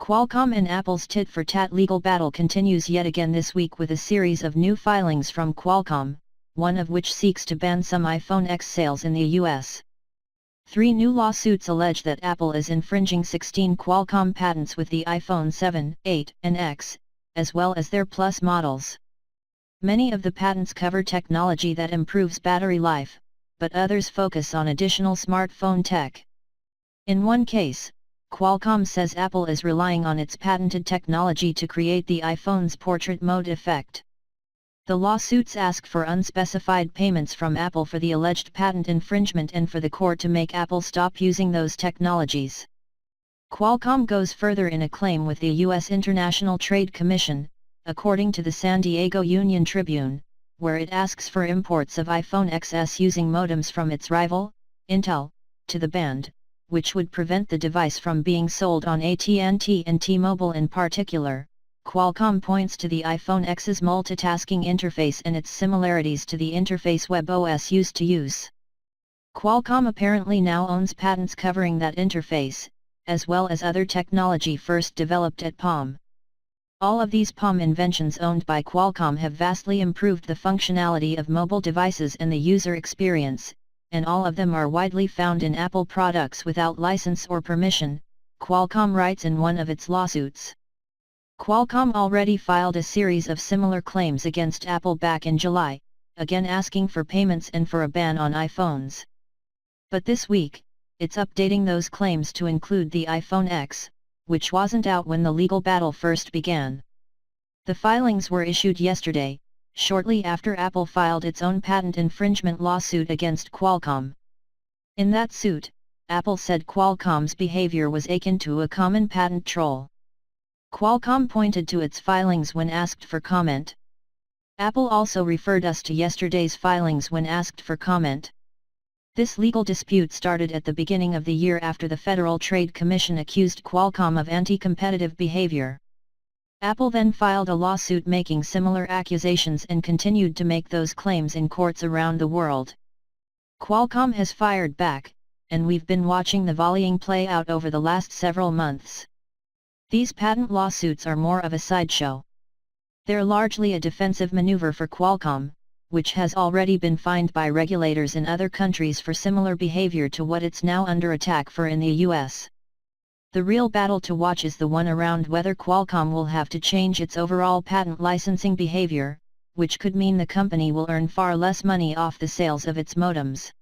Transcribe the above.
Qualcomm and Apple's tit-for-tat legal battle continues yet again this week with a series of new filings from Qualcomm, one of which seeks to ban some iPhone X sales in the US. 3 new lawsuits allege that Apple is infringing 16 Qualcomm patents with the iPhone 7, 8, and X, as well as their Plus models. Many of the patents cover technology that improves battery life, but others focus on additional smartphone tech. In one case, Qualcomm says Apple is relying on its patented technology to create the iPhone's portrait mode effect. The lawsuits ask for unspecified payments from Apple for the alleged patent infringement and for the court to make Apple stop using those technologies. Qualcomm goes further in a claim with the U.S. International Trade Commission, according to the San Diego Union-Tribune, where it asks for imports of iPhone XS using modems from its rival, Intel, to the band, which would prevent the device from being sold on AT&T and T-Mobile in particular. Qualcomm points to the iPhone X's multitasking interface and its similarities to the interface WebOS used to use. Qualcomm apparently now owns patents covering that interface, as well as other technology first developed at Palm. All of these Palm inventions owned by Qualcomm have vastly improved the functionality of mobile devices and the user experience, and all of them are widely found in Apple products without license or permission, Qualcomm writes in one of its lawsuits. Qualcomm already filed a series of similar claims against Apple back in July, again asking for payments and for a ban on iPhones. But this week, it's updating those claims to include the iPhone X, which wasn't out when the legal battle first began. The filings were issued yesterday, shortly after Apple filed its own patent infringement lawsuit against Qualcomm. In that suit, Apple said Qualcomm's behavior was akin to a common patent troll. Qualcomm pointed to its filings when asked for comment. Apple also referred us to yesterday's filings when asked for comment. This legal dispute started at the beginning of the year after the Federal Trade Commission accused Qualcomm of anti-competitive behavior. Apple then filed a lawsuit making similar accusations and continued to make those claims in courts around the world. Qualcomm has fired back, and we've been watching the volleying play out over the last several months. These patent lawsuits are more of a sideshow. They're largely a defensive maneuver for Qualcomm, which has already been fined by regulators in other countries for similar behavior to what it's now under attack for in the US. The real battle to watch is the one around whether Qualcomm will have to change its overall patent licensing behavior, which could mean the company will earn far less money off the sales of its modems.